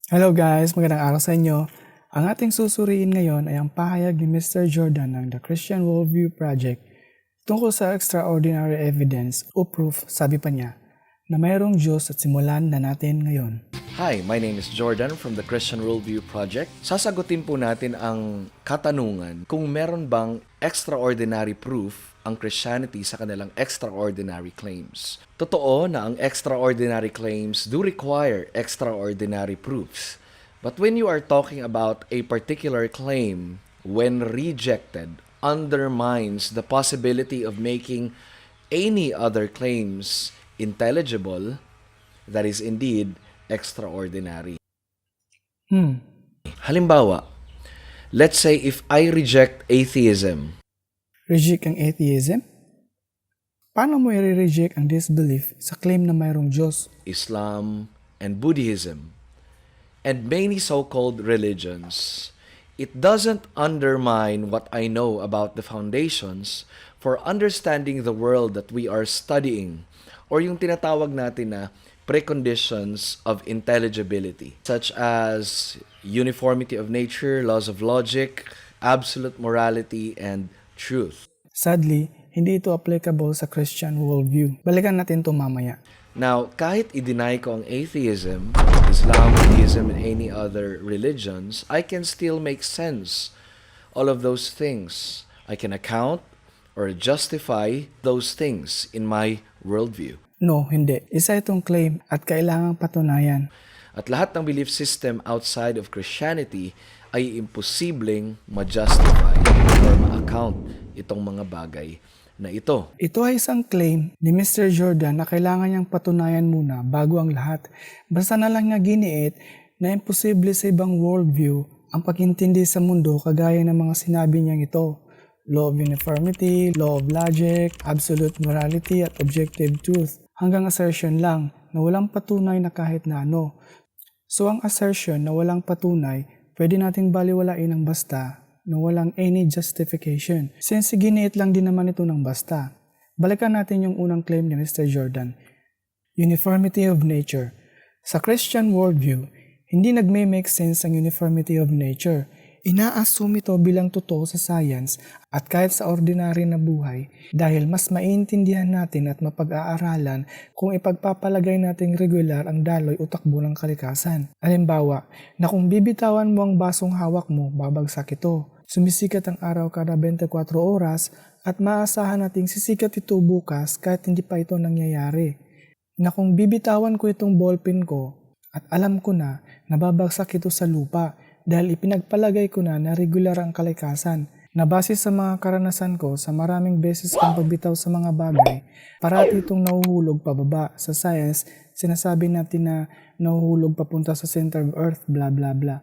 Hello guys, magandang araw sa inyo. Ang ating susuriin ngayon ay ang pahayag ni Mr. Jordan ng The Christian Worldview Project tungkol sa extraordinary evidence o proof, sabi pa niya, na mayroong Diyos at simulan na natin ngayon. Hi, my name is Jordan from the Christian Worldview Project. Sasagutin po natin ang katanungan kung meron bang extraordinary proof ang Christianity sa kanilang extraordinary claims. Totoo na ang extraordinary claims do require extraordinary proofs. But when you are talking about a particular claim, when rejected, undermines the possibility of making any other claims intelligible, that is indeed extraordinary. Halimbawa, let's say if I reject atheism. Reject ang atheism? Paano mo i-reject ang disbelief sa claim na mayroong Diyos? Islam and Buddhism and many so-called religions, it doesn't undermine what I know about the foundations for understanding the world that we are studying, or yung tinatawag natin na preconditions of intelligibility, such as uniformity of nature, laws of logic, absolute morality, and truth. Sadly, hindi ito applicable sa Christian worldview. Balikan natin ito mamaya. Now, kahit i-deny ko ang atheism, Islam, Buddhism, and any other religions, I can still make sense all of those things. I can account or justify those things in my worldview. No, hindi. Isa itong claim at kailangang patunayan. At lahat ng belief system outside of Christianity ay imposibleng ma-justify or ma-account itong mga bagay na ito. Ito ay isang claim ni Mr. Jordan na kailangan niyang patunayan muna bago ang lahat. Basta na lang niya giniit na imposible sa ibang worldview ang pag-intindi sa mundo kagaya ng mga sinabi niyang ito. Law of uniformity, law of logic, absolute morality at objective truth. Hanggang assertion lang na walang patunay na kahit na ano. So ang assertion na walang patunay, pwede nating baliwalain ng basta na walang any justification. Since giniit lang din naman ito ng basta. Balikan natin yung unang claim ni Mr. Jordan. Uniformity of nature. Sa Christian worldview, hindi nagme-make sense ang uniformity of nature. Ina-assume ito bilang totoo sa science at kahit sa ordinary na buhay dahil mas maintindihan natin at mapag-aaralan kung ipagpapalagay nating regular ang daloy o takbo ng kalikasan. Halimbawa, na kung bibitawan mo ang basong hawak mo, babagsak ito. Sumisikat ang araw kada 24 oras at maaasahan nating sisikat ito bukas kahit hindi pa ito nangyayari. Na kung bibitawan ko itong ballpen ko at alam ko na nababagsak ito sa lupa dahil ipinagpalagay ko na regular ang kalikasan. Na base sa mga karanasan ko sa maraming beses kong pagbitaw sa mga bagay, parati itong nahuhulog pababa. Sa science, sinasabi natin na nahuhulog papunta sa center of earth, blah blah blah.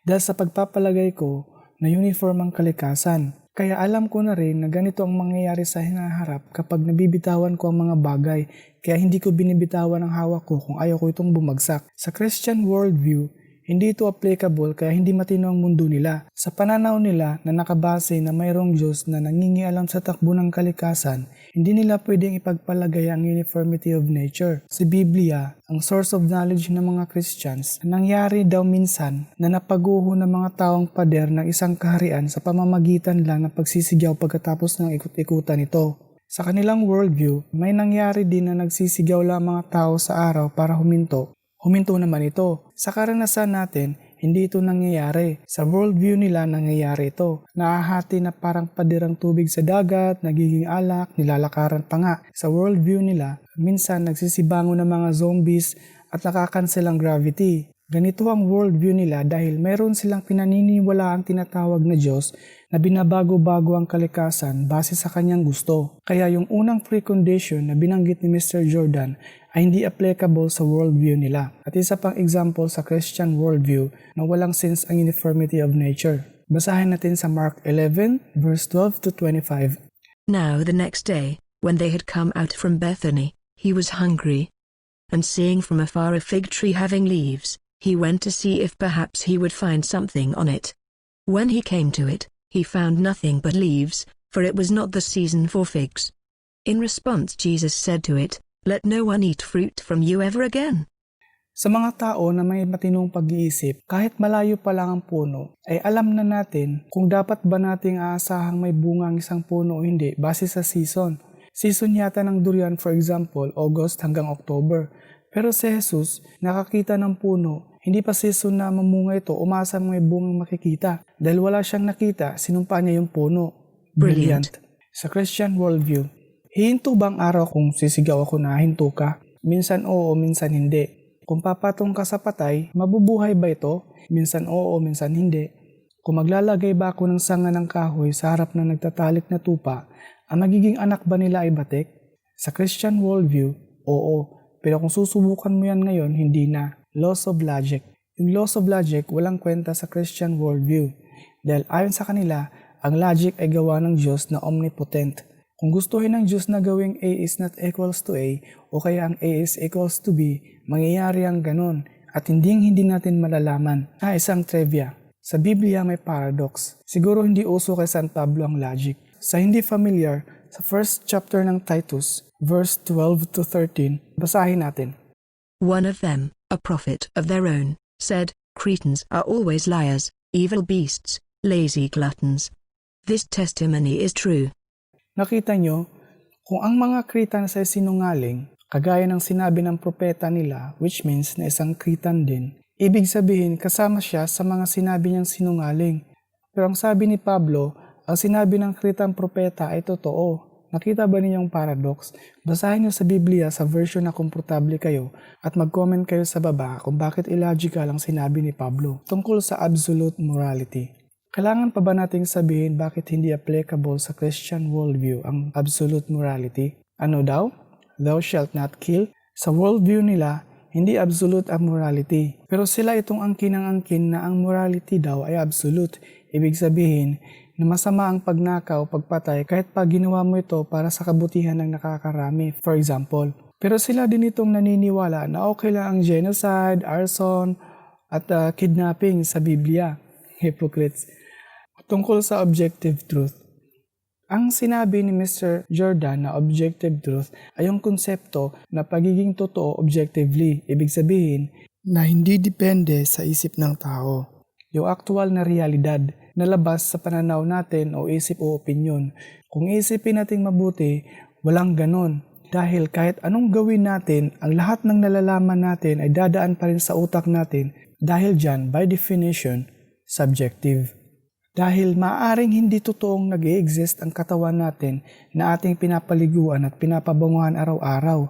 Dahil sa pagpapalagay ko na uniform ang kalikasan. Kaya alam ko na rin na ganito ang mangyayari sa hinaharap kapag nabibitawan ko ang mga bagay, kaya hindi ko binibitawan ang hawak ko kung ayaw ko itong bumagsak. Sa Christian worldview, hindi ito applicable kaya hindi matino ang mundo nila. Sa pananaw nila na nakabase na mayroong Diyos na nangingialam sa takbo ng kalikasan, hindi nila pwedeng ipagpalagay ang uniformity of nature. Sa Biblia, ang source of knowledge ng mga Christians, nangyari daw minsan na napaguho ng mga taong pader ng isang kaharian sa pamamagitan lang ng pagsisigaw pagkatapos ng ikot-ikutan ito. Sa kanilang worldview, may nangyari din na nagsisigaw lang mga tao sa araw para huminto. Huminto naman ito. Sa karanasan natin, hindi ito nangyayari. Sa worldview nila, nangyayari ito. Naahati na parang padirang tubig sa dagat, nagiging alak, nilalakaran pa nga. Sa worldview nila, minsan nagsisibango ng mga zombies at nakakancel ang gravity. Ganito ang worldview nila dahil mayroon silang pinaniniwalaang tinatawag na Diyos na binabago-bago ang kalikasan base sa kanyang gusto. Kaya yung unang precondition na binanggit ni Mr. Jordan ay hindi applicable sa worldview nila. At isa pang example sa Christian worldview na walang sense ang uniformity of nature. Basahin natin sa Mark 11, verse 12 to 25. Now the next day, when they had come out from Bethany, he was hungry. And seeing from afar a fig tree having leaves, he went to see if perhaps he would find something on it. When he came to it, he found nothing but leaves, for it was not the season for figs. In response, Jesus said to it, "Let no one eat fruit from you ever again." Sa mga tao na may matinong pag-iisip, kahit malayo pa lang ang puno, ay alam na natin kung dapat ba nating aasahang may bunga ang isang puno o hindi base sa season. Season yata ng durian, for example, August hanggang October. Pero si Jesus, nakakita ng puno, hindi pa season na mamunga ito, umasa may bungang makikita. Dahil wala siyang nakita, sinumpa niya yung puno. Brilliant. Sa Christian Worldview, hihinto bang araw kung sisigaw ako na hinto ka? Minsan oo, minsan hindi. Kung papatong ka sa patay, mabubuhay ba ito? Minsan oo, minsan hindi. Kung maglalagay ba ako ng sanga ng kahoy sa harap ng nagtatalik na tupa, ang magiging anak ba nila ay batik? Sa Christian Worldview, oo. Pero kung susubukan mo yan ngayon, hindi na. Laws of logic. Yung laws of logic, walang kwenta sa Christian Worldview. Dahil ayon sa kanila, ang logic ay gawa ng Diyos na omnipotent. Kung gustuhin ng Diyos na gawing A is not equals to A o kaya ang A is equals to B, mangyayari ang ganun at hindi natin malalaman. Isang trivia. Sa Biblia may paradox. Siguro hindi uso kay San Pablo ang logic. Sa hindi familiar, sa first chapter ng Titus, verse 12 to 13, basahin natin. One of them, a prophet of their own, said, "Cretans are always liars, evil beasts, lazy gluttons." This testimony is true. Nakita nyo, kung ang mga Cretans ay sinungaling, kagaya ng sinabi ng propeta nila, which means na isang Cretan din, ibig sabihin kasama siya sa mga sinabi niyang sinungaling. Pero ang sabi ni Pablo, ang sinabi ng Cretan propeta ay totoo. Nakita ba ninyong paradox? Basahin niyo sa Biblia sa version na komportable kayo at mag-comment kayo sa baba kung bakit illogical ang sinabi ni Pablo tungkol sa absolute morality. Kailangan pa ba nating sabihin bakit hindi applicable sa Christian worldview ang absolute morality? Ano daw? Thou shalt not kill? Sa worldview nila, hindi absolute ang morality. Pero sila itong angkin ng angkin na ang morality daw ay absolute. Ibig sabihin na masama ang pagnakaw, pagpatay kahit pag ginawa mo ito para sa kabutihan ng nakakarami. For example. Pero sila din itong naniniwala na okay lang ang genocide, arson, at kidnapping sa Biblia. Hypocrites. Tungkol sa objective truth. Ang sinabi ni Mr. Jordan na objective truth ay yung konsepto na pagiging totoo objectively. Ibig sabihin na hindi depende sa isip ng tao. Yung actual na realidad na labas sa pananaw natin o isip o opinyon. Kung isipin natin mabuti, walang ganon. Dahil kahit anong gawin natin, ang lahat ng nalalaman natin ay dadaan pa rin sa utak natin. Dahil dyan, by definition, subjective. Dahil maaaring hindi totoong nag-i-exist ang katawan natin na ating pinapaliguan at pinapabanguhan araw-araw.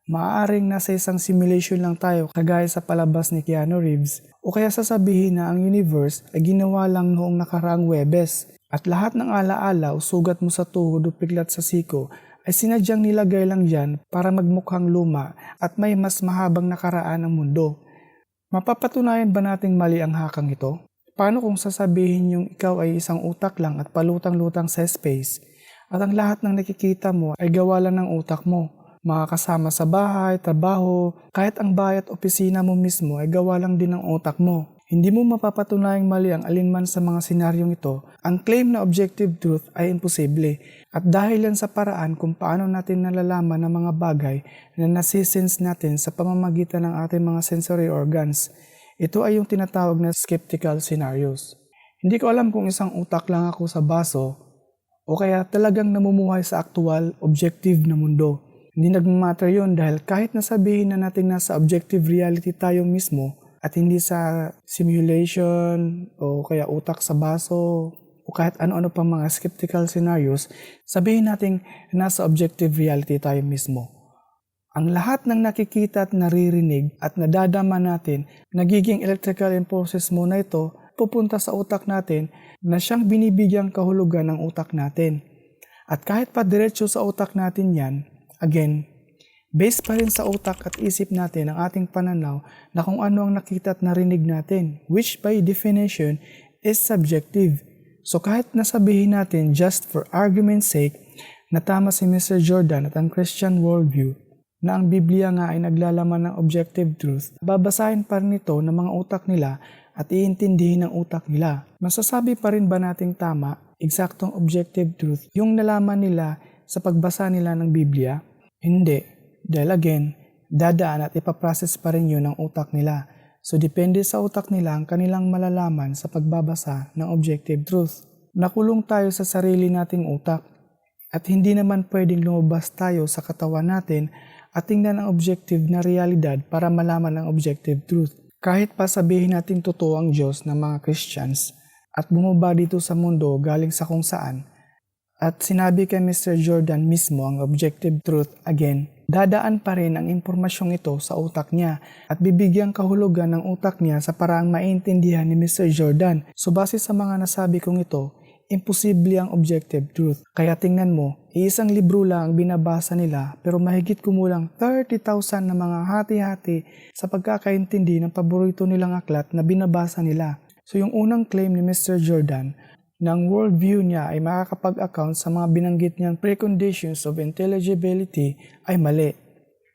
Maaaring nasa isang simulation lang tayo kagaya sa palabas ni Keanu Reeves o kaya sasabihin na ang universe ay ginawa lang noong nakaraang Webes at lahat ng alaala o sugat mo sa tuhod o piglat sa siko ay sinadyang nilagay lang dyan para magmukhang luma at may mas mahabang nakaraan ang mundo. Mapapatunayan ba nating mali ang hakang ito? Paano kung sasabihin yung ikaw ay isang utak lang at palutang-lutang sa space at ang lahat ng nakikita mo ay gawa lang ng utak mo? Mga kasama sa bahay, trabaho, kahit ang bahay at opisina mo mismo ay gawa lang din ng utak mo. Hindi mo mapapatunayang mali ang alinman sa mga senaryong ito. Ang claim na objective truth ay imposible at dahil yan sa paraan kung paano natin nalalaman ang mga bagay na nasisense natin sa pamamagitan ng ating mga sensory organs. Ito ay yung tinatawag na skeptical scenarios. Hindi ko alam kung isang utak lang ako sa baso o kaya talagang namumuhay sa aktual, objective na mundo. Hindi nagmamatter yun dahil kahit nasabihin na natin nasa objective reality tayo mismo at hindi sa simulation o kaya utak sa baso o kahit ano-ano pang mga skeptical scenarios, sabihin natin nasa objective reality tayo mismo. Ang lahat ng nakikita at naririnig at nadadama natin, nagiging electrical impulses muna ito, pupunta sa utak natin na siyang binibigyang kahulugan ng utak natin. At kahit pa diretso sa utak natin yan, again, based pa rin sa utak at isip natin ang ating pananaw na kung ano ang nakita at narinig natin, which by definition is subjective. So kahit nasabihin natin just for argument's sake na tama si Mr. Jordan at ang Christian Worldview, na ang Biblia nga ay naglalaman ng objective truth, babasahin pa rin ito ng mga utak nila at iintindihin ng utak nila. Masasabi pa rin ba nating tama, eksaktong objective truth, yung nalaman nila sa pagbasa nila ng Biblia? Hindi. Dahil again, dadaan at ipaprocess pa rin yun ng utak nila. So depende sa utak nila ang kanilang malalaman sa pagbabasa ng objective truth. Nakulong tayo sa sarili nating utak at hindi naman pwedeng lumabas tayo sa katawan natin at tingnan ang objective na realidad para malaman ang objective truth. Kahit pa sabihin natin totoo ang Diyos ng mga Christians at bumaba dito sa mundo galing sa kung saan, at sinabi kay Mr. Jordan mismo ang objective truth again, dadaan pa rin ang impormasyong ito sa utak niya at bibigyang kahulugan ng utak niya sa paraang maintindihan ni Mr. Jordan. So base sa mga nasabi kong ito, imposible ang objective truth. Kaya tingnan mo, iisang libro lang ang binabasa nila pero mahigit kumulang 30,000 na mga hati-hati sa pagkakaintindi ng paborito nilang aklat na binabasa nila. So yung unang claim ni Mr. Jordan, ng worldview niya ay makakapag-account sa mga binanggit niyang preconditions of intelligibility ay mali.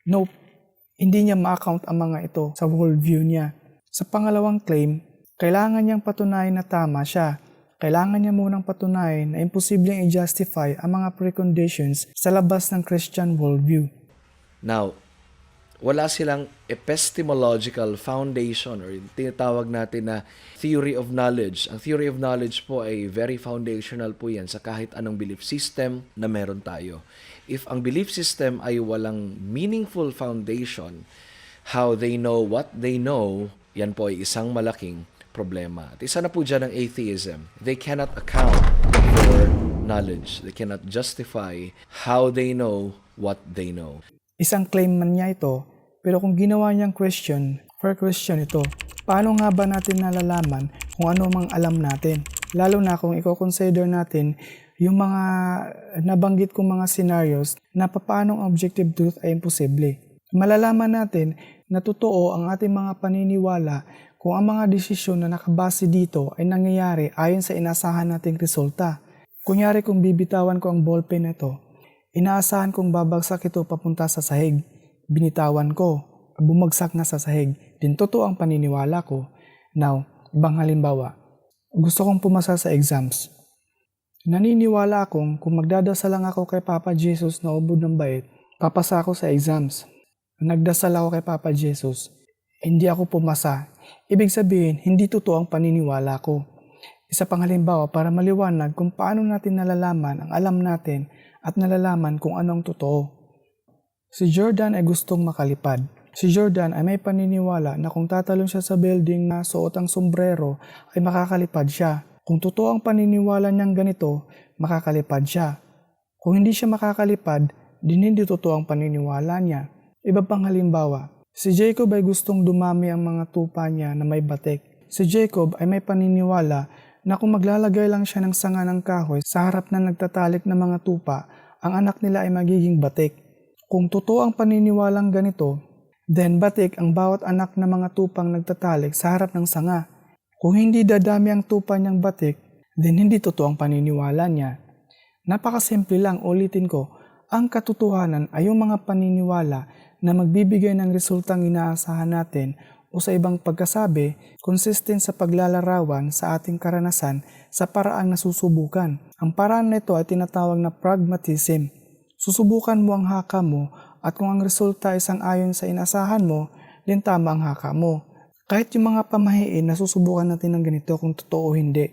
Nope, hindi niya ma-account ang mga ito sa worldview niya. Sa pangalawang claim, kailangan niyang patunayan na tama siya. Kailangan niya munang patunayan na imposibleng i-justify ang mga preconditions sa labas ng Christian worldview. Now, wala silang epistemological foundation or tinatawag natin na theory of knowledge. Ang theory of knowledge po ay very foundational po yan sa kahit anong belief system na meron tayo. If ang belief system ay walang meaningful foundation, how they know what they know, yan po ay isang malaking problema. At isa na po dyan ang atheism. They cannot account for knowledge. They cannot justify how they know what they know. Isang claim man niya ito, pero kung ginawa niyang question, fair question ito, paano nga ba natin nalalaman kung ano mang alam natin? Lalo na kung i-consider natin yung mga nabanggit kong mga scenarios na paano ang objective truth ay imposible. Malalaman natin na totoo ang ating mga paniniwala kung ang mga desisyon na nakabase dito ay nangyayari ayon sa inasahan nating resulta. Kunyari kung bibitawan ko ang ballpen na ito, inaasahan kong babagsak ito papunta sa sahig. Binitawan ko, bumagsak na sa sahig. Din totoo ang paniniwala ko. Now, ibang halimbawa, gusto kong pumasa sa exams. Naniniwala akong kung magdadasal lang ako kay Papa Jesus na ubod ng bait, papasa ako sa exams. Nagdasal ako kay Papa Jesus, hindi ako pumasa. Ibig sabihin, hindi totoo ang paniniwala ko. Isa pang halimbawa para maliwanag kung paano natin nalalaman ang alam natin at nalalaman kung anong totoo. Si Jordan ay gustong makalipad. Si Jordan ay may paniniwala na kung tatalon siya sa building na suot ang sombrero ay makakalipad siya. Kung totoo ang paniniwala niyang ganito, makakalipad siya. Kung hindi siya makakalipad, din hindi totoo ang paniniwala niya. Iba pang halimbawa, si Jacob ay gustong dumami ang mga tupa niya na may batik. Si Jacob ay may paniniwala na kung maglalagay lang siya ng sanga ng kahoy sa harap na nagtatalik ng mga tupa, ang anak nila ay magiging batik. Kung totoo ang paniniwalang ganito, then batik ang bawat anak ng mga tupang nagtatalik sa harap ng sanga. Kung hindi dadami ang tupa niyang batik, then hindi totoo ang paniniwala niya. Napakasimple lang, ulitin ko, ang katotohanan ay yung mga paniniwala na magbibigay ng resultang inaasahan natin o sa ibang pagkasabi, consistent sa paglalarawan sa ating karanasan sa paraang nasusubukan. Ang paraan nito ay tinatawag na pragmatism. Susubukan mo ang haka mo at kung ang resulta ay sang-ayon sa inasahan mo, din tama ang haka mo. Kahit yung mga pamahiin na susubukan natin ng ganito kung totoo o hindi.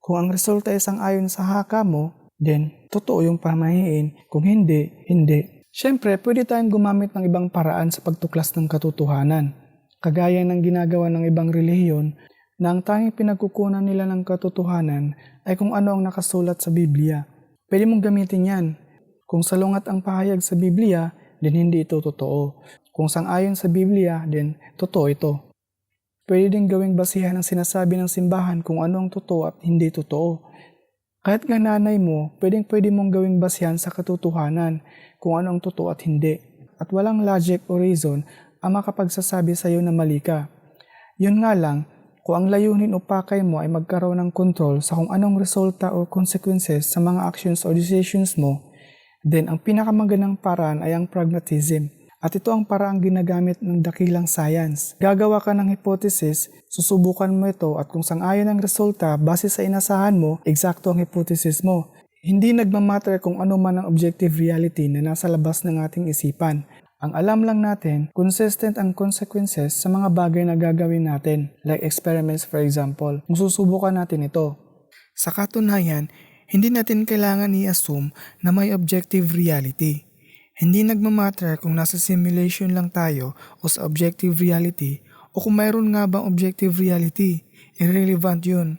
Kung ang resulta ay sang-ayon sa haka mo, then totoo yung pamahiin. Kung hindi, hindi. Siyempre, pwede tayong gumamit ng ibang paraan sa pagtuklas ng katotohanan. Kagaya ng ginagawa ng ibang relihiyon na ang tanging pinagkukunan nila ng katotohanan ay kung ano ang nakasulat sa Biblia. Pwede mong gamitin yan. Kung salungat ang pahayag sa Biblia, din hindi ito totoo. Kung sang-ayon sa Biblia, din totoo ito. Pwede din gawing basihan ang sinasabi ng simbahan kung ano ang totoo at hindi totoo. Kahit nga nanay mo, pwede mong gawing basihan sa katotohanan kung ano ang totoo at hindi. At walang logic o reason ang makapagsasabi sa iyo na mali ka. Yun nga lang, kung ang layunin o pakay mo ay magkaroon ng control sa kung anong resulta o consequences sa mga actions o decisions mo, then ang pinakamagandang paraan ay ang pragmatism. At ito ang paraang ginagamit ng dakilang science. Gagawa ka ng hypothesis, susubukan mo ito at kung sang-ayon ang resulta base sa inasahan mo, eksakto ang hypothesis mo. Hindi nagmamatter kung ano man ang objective reality na nasa labas ng ating isipan. Ang alam lang natin, consistent ang consequences sa mga bagay na gagawin natin, like experiments for example, kung susubukan natin ito. Sa katunayan, hindi natin kailangan i-assume na may objective reality. Hindi nagmamatter kung nasa simulation lang tayo o sa objective reality o kung mayroon nga bang objective reality. Irrelevant yun.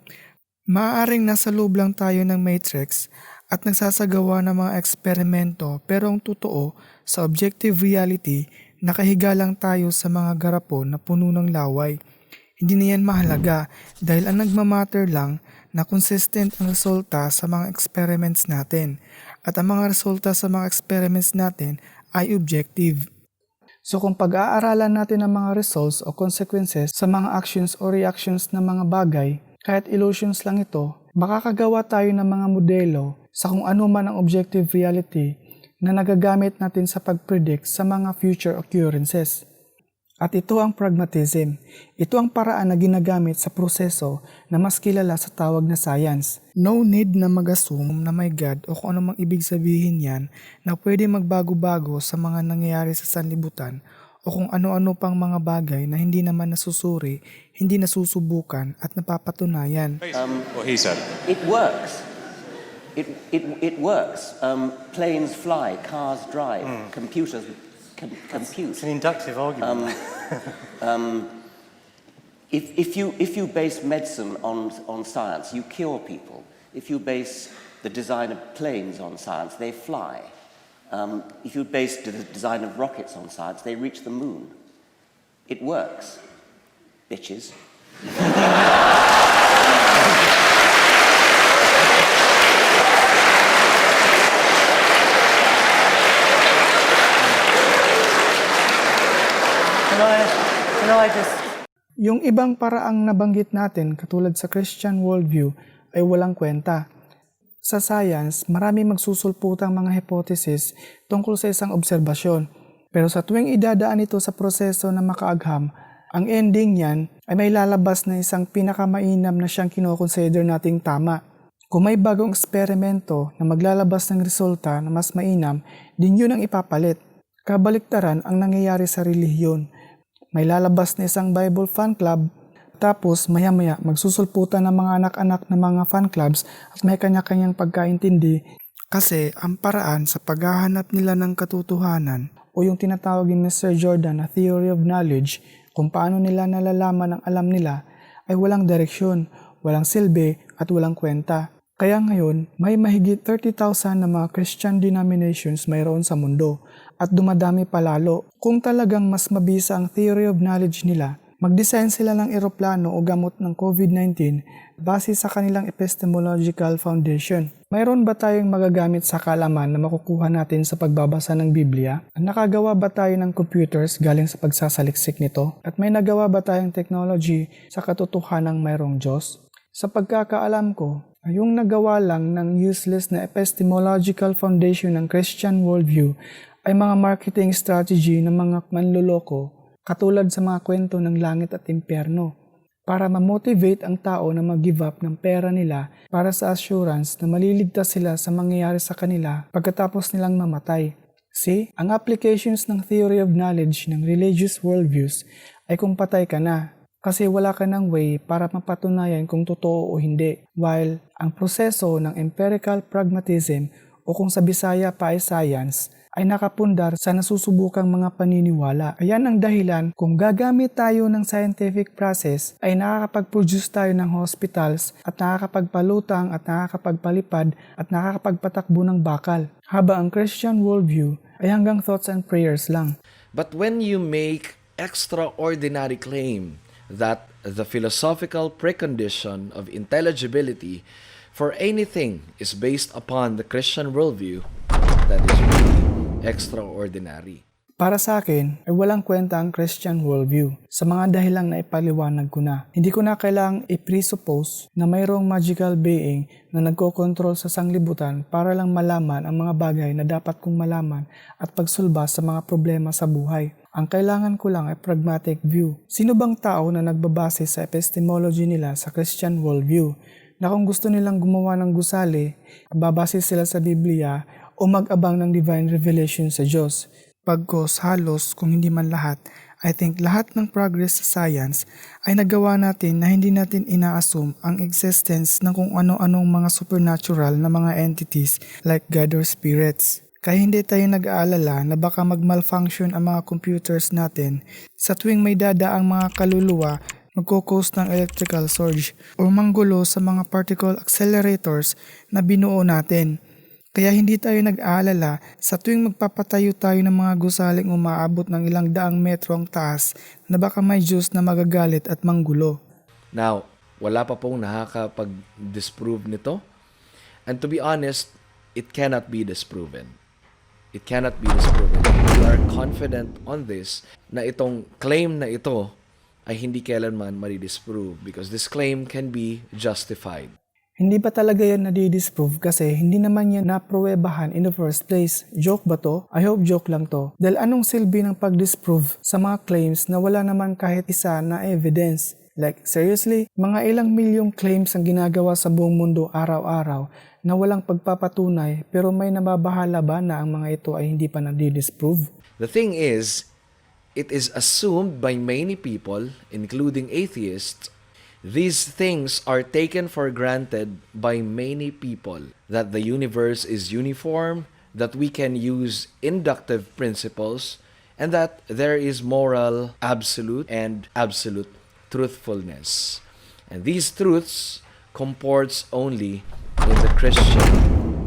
Maaaring nasa loob lang tayo ng matrix at nagsasagawa ng mga eksperimento pero ang totoo sa objective reality, nakahiga lang tayo sa mga garapon na puno ng laway. Hindi na yan mahalaga dahil ang nagmamatter lang na consistent ang resulta sa mga experiments natin at ang mga resulta sa mga experiments natin ay objective. So kung pag-aaralan natin ang mga results o consequences sa mga actions o reactions ng mga bagay, kahit illusions lang ito, makakagawa tayo ng mga modelo sa kung ano man ang objective reality na nagagamit natin sa pag-predict sa mga future occurrences. At ito ang pragmatism. Ito ang paraan na ginagamit sa proseso na mas kilala sa tawag na science. No need na mag-assume na may God o kung ano mang ibig sabihin yan na pwede magbago-bago sa mga nangyayari sa sanlibutan o kung ano-ano pang mga bagay na hindi naman nasusuri, hindi nasusubukan at napapatunayan. What he said. It works. It works. Planes fly, cars drive, computers compute. It's an inductive argument. If you base medicine on science, you cure people. If you base the design of planes on science, they fly. If you base the design of rockets on science, they reach the moon. It works, bitches. Can I just... Yung ibang paraang nabanggit natin katulad sa Christian Worldview ay walang kwenta. Sa science, marami magsusulputang mga hypothesis tungkol sa isang obserbasyon. Pero sa tuwing idadaan ito sa proseso na makaagham, ang ending niyan ay may lalabas na isang pinakamainam na siyang kinoconsider nating tama. Kung may bagong eksperimento na maglalabas ng resulta na mas mainam, din yun ang ipapalit. Kabaliktaran ang nangyayari sa relihiyon. May lalabas na isang Bible fan club, tapos maya-maya magsusulputan ng mga anak-anak ng mga fan clubs at may kanya-kanyang pagkaintindi kasi ang paraan sa paghahanap nila ng katotohanan o yung tinatawag ni Mr. Jordan na theory of knowledge kung paano nila nalalaman ang alam nila ay walang direksyon, walang silbi at walang kwenta. Kaya ngayon, may mahigit 30,000 na mga Christian denominations mayroon sa mundo at dumadami palalo. Kung talagang mas mabisa ang theory of knowledge nila, mag-design sila ng eroplano o gamot ng COVID-19 base sa kanilang epistemological foundation. Mayroon ba tayong magagamit sa kaalaman na makukuha natin sa pagbabasa ng Biblia? Nakagawa ba tayo ng computers galing sa pagsasaliksik nito? At may nagawa ba tayong technology sa katotohanang mayroong Diyos? Sa pagkakaalam ko, yung nagawa lang ng useless na epistemological foundation ng Christian Worldview ay mga marketing strategy ng mga manloloko katulad sa mga kwento ng langit at impyerno para ma-motivate ang tao na mag-give up ng pera nila para sa assurance na maliligtas sila sa mangyayari sa kanila pagkatapos nilang mamatay. See, ang applications ng theory of knowledge ng religious worldviews ay kung patay ka na kasi wala ka ng way para mapatunayan kung totoo o hindi, while ang proseso ng empirical pragmatism o kung sa Bisaya pa ay science ay nakapundar sa nasusubukang mga paniniwala. Ayan ang dahilan kung gagamit tayo ng scientific process ay nakakapag-produce tayo ng hospitals at nakakapagpalutang at nakakapagpalipad at nakakapagpatakbo ng bakal. Habang ang Christian worldview ay hanggang thoughts and prayers lang. But when you make extraordinary claim that the philosophical precondition of intelligibility for anything is based upon the Christian worldview, that is really extraordinary. Para sa akin ay walang kwenta ang Christian worldview sa mga dahilang na ipaliwanag ko na. Hindi ko na kailangang i-presuppose na mayroong magical being na nagkokontrol sa sanglibutan para lang malaman ang mga bagay na dapat kong malaman at pagsulba sa mga problema sa buhay. Ang kailangan ko lang ay pragmatic view. Sino bang tao na nagbabase sa epistemology nila sa Christian worldview? na kung gusto nilang gumawa ng gusali, babase sila sa Biblia o mag-abang ng divine revelation sa Diyos. Pagkos halos kung hindi man lahat, I think lahat ng progress sa science ay nagawa natin na hindi natin ina-assume ang existence ng kung ano-anong mga supernatural na mga entities like God or spirits. Kaya hindi tayo nag-aalala na baka mag-malfunction ang mga computers natin sa tuwing may dadaang mga kaluluwa magkukos ng electrical surge o manggulo sa mga particle accelerators na binuo natin. Kaya hindi tayo nag-aalala sa tuwing magpapatayo tayo ng mga gusaling umaabot ng ilang daang metro ang taas na baka may Diyos na magagalit at manggulo. Now, wala pa pong nakakapag-disprove nito. And to be honest, it cannot be disproven. It cannot be disproven. We are confident on this na itong claim na ito ay hindi kailanman madi-disprove because this claim can be justified. Hindi ba talaga yan nadi-disprove kasi hindi naman yan napruwebahan in the first place? Joke ba to? I hope joke lang to. Dahil anong silbi ng pag-disprove sa mga claims na wala naman kahit isa na evidence? Like, seriously? Mga ilang milyong claims ang ginagawa sa buong mundo araw-araw na walang pagpapatunay pero may nababahala ba na ang mga ito ay hindi pa nadi-disprove? The thing is, it is assumed by many people, including atheists, these things are taken for granted by many people, that the universe is uniform, that we can use inductive principles, and that there is moral absolute and absolute truthfulness. And these truths comports only in the Christian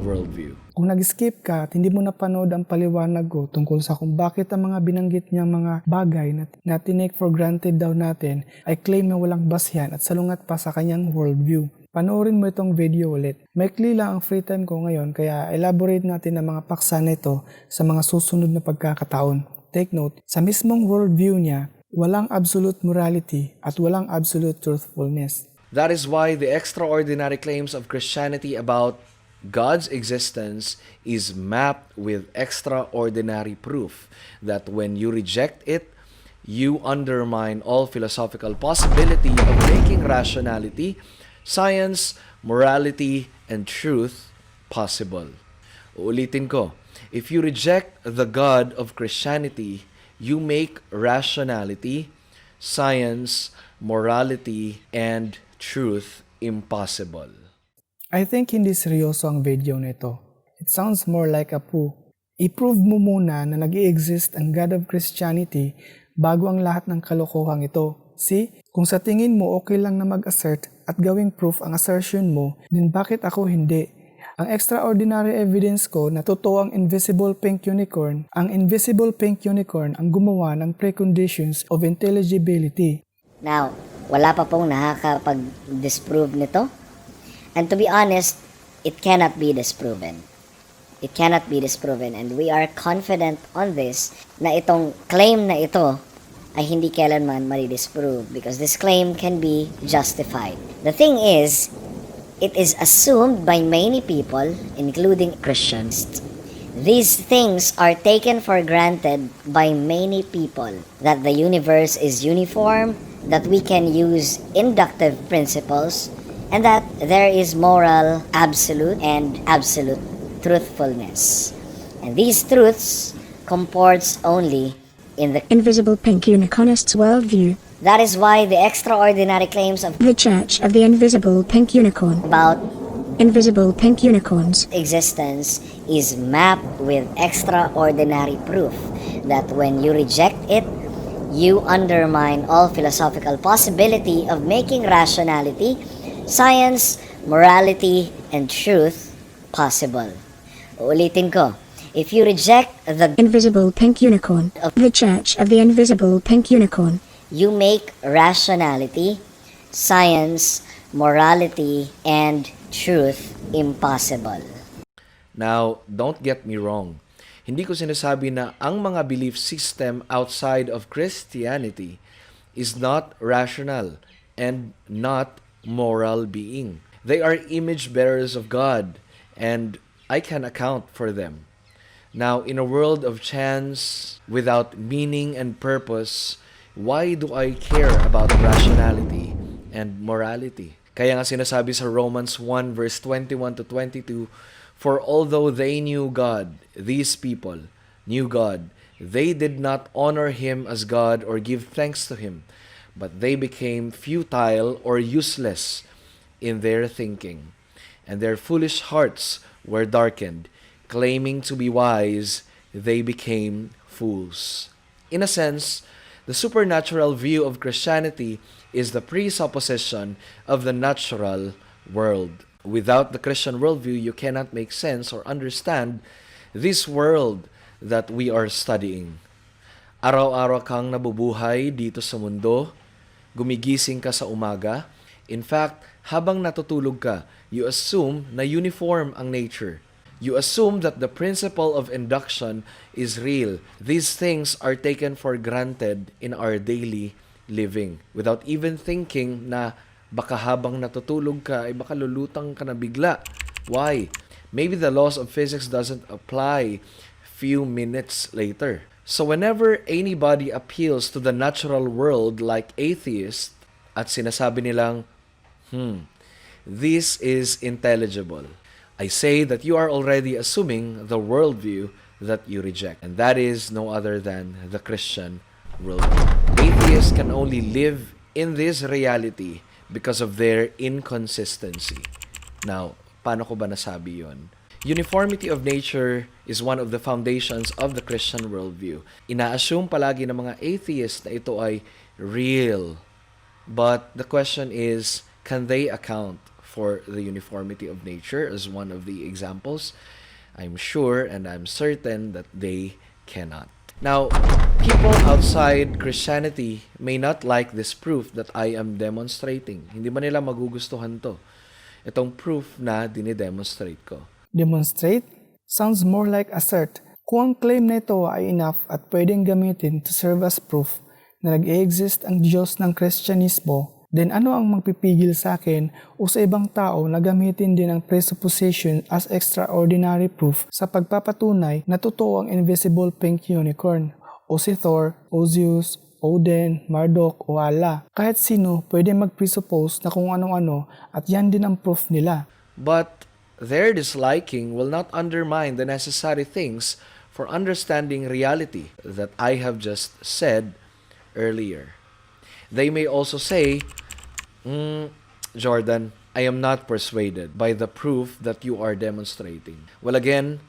worldview. Kung nag-skip ka at hindi mo napanood ang paliwanag ko tungkol sa kung bakit ang mga binanggit niyang mga bagay na tinake for granted daw natin ay claim na walang basyan at salungat pa sa kanyang worldview. Panoorin mo itong video ulit. Maikli lang ang free time ko ngayon kaya elaborate natin ang mga paksa nito sa mga susunod na pagkakataon. Take note, sa mismong worldview niya, walang absolute morality at walang absolute truthfulness. That is why the extraordinary claims of Christianity about God's existence is mapped with extraordinary proof that when you reject it, you undermine all philosophical possibility of making rationality, science, morality, and truth possible. Uulitin ko, if you reject the God of Christianity, you make rationality, science, morality, and truth impossible. I think hindi seryoso ang video nito. It sounds more like a poo. I-prove mo muna na nag-i-exist ang God of Christianity bago ang lahat ng kalokohang ito. See? Kung sa tingin mo okay lang na mag-assert at gawing proof ang assertion mo, then bakit ako hindi? Ang extraordinary evidence ko na totoo ang invisible pink unicorn ang gumawa ng preconditions of intelligibility. Now, wala pa pong nakakapag-disprove nito. And to be honest, it cannot be disproven. It cannot be disproven. And we are confident on this na itong claim na ito ay hindi kailanman madi-disprove because this claim can be justified. The thing is, it is assumed by many people, including Christians. These things are taken for granted by many people, that the universe is uniform, that we can use inductive principles, and that there is moral absolute and absolute truthfulness. And these truths comports only in the Invisible Pink Unicornist's worldview. That is why the extraordinary claims of The Church of the Invisible Pink Unicorn. about Invisible Pink Unicorns. existence is mapped with extraordinary proof that when you reject it, you undermine all philosophical possibility of making rationality, science, morality, and truth possible. Uulitin ko, if you reject the Invisible Pink Unicorn. The Church of the Invisible Pink Unicorn. you make rationality, science, morality, and truth impossible. Now, don't get me wrong. Hindi ko sinasabi na ang mga belief system outside of Christianity is not rational and not moral being. They are image bearers of God, and I can account for them. Now, in a world of chance, without meaning and purpose, why do I care about rationality and morality? Kaya nga sinasabi sa Romans 1 verse 21 to 22, "For although they knew God, these people knew God, they did not honor Him as God or give thanks to Him, but they became futile or useless in their thinking, and their foolish hearts were darkened. Claiming to be wise, they became fools." In a sense, the supernatural view of Christianity is the presupposition of the natural world. Without the Christian worldview, you cannot make sense or understand this world that we are studying. Araw-araw kang nabubuhay dito sa mundo, gumigising ka sa umaga. In fact, habang natutulog ka, you assume na uniform ang nature. You assume that the principle of induction is real. These things are taken for granted in our daily living without even thinking na baka habang natutulog ka ay baka lulutang ka na bigla. Why? Maybe the laws of physics doesn't apply few minutes later. So whenever anybody appeals to the natural world like atheist at sinasabi nilang, this is intelligible, I say that you are already assuming the worldview that you reject. And that is no other than the Christian worldview. Atheists can only live in this reality because of their inconsistency. Now, paano ko ba nasabi yun? Uniformity of nature is one of the foundations of the Christian worldview. Ina-assume palagi ng mga atheists na ito ay real. But the question is, can they account for the uniformity of nature as one of the examples? I'm sure and I'm certain that they cannot. Now, people outside Christianity may not like this proof that I am demonstrating. Hindi ba nila magugustuhan to? Itong proof na dinidemonstrate ko. Demonstrate? Sounds more like assert. Kung ang claim na ito ay enough at pwedeng gamitin to serve as proof na nag-exist ang Diyos ng Kristyanismo, then ano ang magpipigil sa akin o sa ibang tao na gamitin din ang presupposition as extraordinary proof sa pagpapatunay na totoo ang invisible pink unicorn o si Thor, o Zeus, Odin, Marduk o Allah. Kahit sino pwede mag-presuppose na kung anong-ano at yan din ang proof nila. But their disliking will not undermine the necessary things for understanding reality that I have just said earlier. They may also say, Jordan, I am not persuaded by the proof that you are demonstrating. Well, again,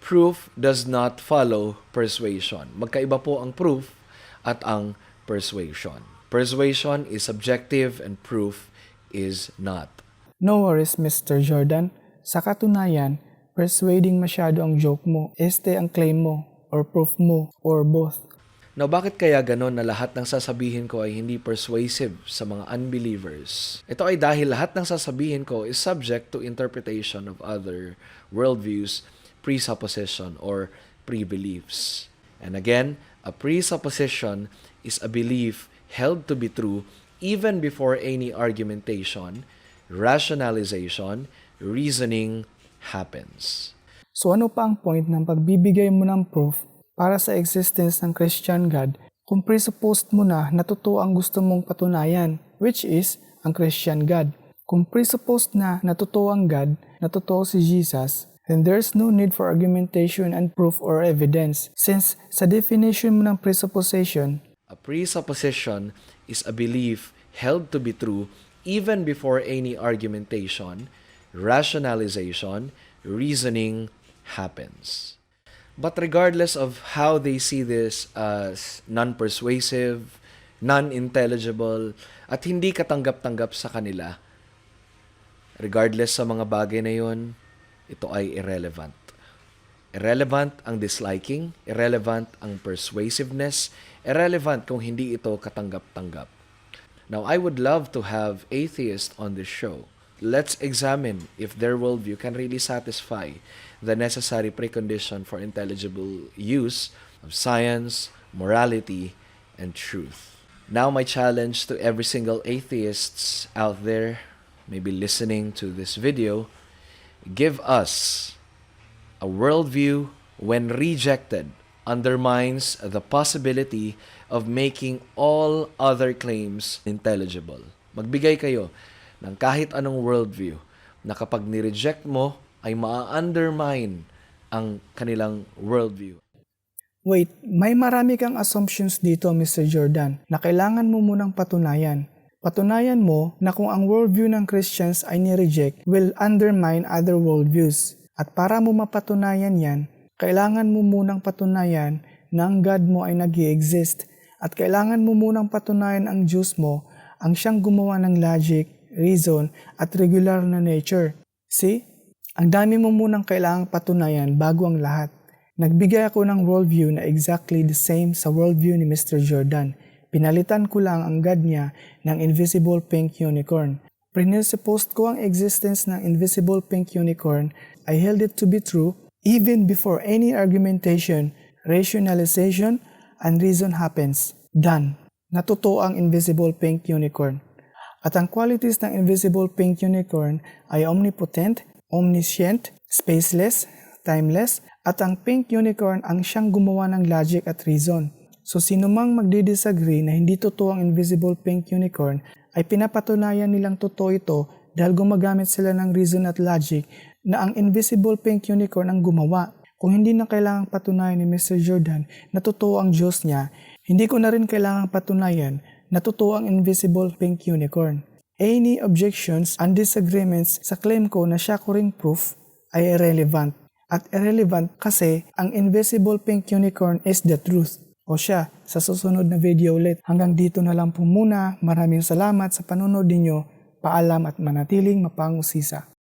proof does not follow persuasion. Magkaiba po ang proof at ang persuasion. Persuasion is subjective and proof is not. No worries, Mr. Jordan. Sa katunayan, persuading masyado ang joke mo, este ang claim mo, or proof mo, or both. Now, bakit kaya ganon na lahat ng sasabihin ko ay hindi persuasive sa mga unbelievers? Ito ay dahil lahat ng sasabihin ko is subject to interpretation of other worldviews, presupposition, or pre-beliefs. And again, a presupposition is a belief held to be true even before any argumentation, rationalization, reasoning happens. So ano pa ang point ng pagbibigay mo ng proof para sa existence ng Christian God kung presupposed mo na totoo ang gusto mong patunayan, which is ang Christian God? Kung presupposed na totoo ang God, na totoo si Jesus, then there's no need for argumentation and proof or evidence, since sa definition mo ng presupposition, a presupposition is a belief held to be true even before any argumentation, rationalization, reasoning happens. But regardless of how they see this as non-persuasive, non-intelligible, at hindi katanggap-tanggap sa kanila, regardless sa mga bagay na yun, ito ay irrelevant. Irrelevant ang disliking, irrelevant ang persuasiveness, irrelevant kung hindi ito katanggap-tanggap. Now, I would love to have atheists on this show. Let's examine if their worldview can really satisfy the necessary precondition for intelligible use of science, morality, and truth. Now, my challenge to every single atheists out there, maybe listening to this video, give us a worldview when rejected undermines the possibility of making all other claims intelligible. Magbigay kayo ng kahit anong worldview na kapag ni-reject mo ay ma-undermine ang kanilang worldview. Wait, may marami kang assumptions dito, Mr. Jordan, na kailangan mo munang patunayan. Patunayan mo na kung ang worldview ng Christians ay ni-reject will undermine other worldviews. At para mo mapatunayan yan, kailangan mo munang patunayan na ang God mo ay nag-i-exist. At kailangan mo munang patunayan ang Diyos mo ang siyang gumawa ng logic, reason, at regular na nature. See? Ang dami mo munang kailangang patunayan bago ang lahat. Nagbigay ako ng worldview na exactly the same sa worldview ni Mr. Jordan. Pinalitan ko lang ang God niya ng invisible pink unicorn. Presupposed ko ang existence ng invisible pink unicorn. I held it to be true even before any argumentation, rationalization, and reason happens. Done. Natotoo ang invisible pink unicorn. At ang qualities ng invisible pink unicorn ay omnipotent, omniscient, spaceless, timeless, at ang pink unicorn ang siyang gumawa ng logic at reason. So sino mang magdi-disagree na hindi totoo ang invisible pink unicorn ay pinapatunayan nilang totoo ito dahil gumagamit sila ng reason at logic na ang invisible pink unicorn ang gumawa. Kung hindi na kailangang patunayan ni Mr. Jordan na totoo ang Diyos niya, hindi ko na rin kailangang patunayan na totoo ang invisible pink unicorn. Any objections and disagreements sa claim ko na siya ko ring proof ay irrelevant. At irrelevant kasi ang invisible pink unicorn is the truth. O siya, sa susunod na video ulit. Hanggang dito na lang po muna. Maraming salamat sa panonood ninyo. Paalam at manatiling mapangusisa.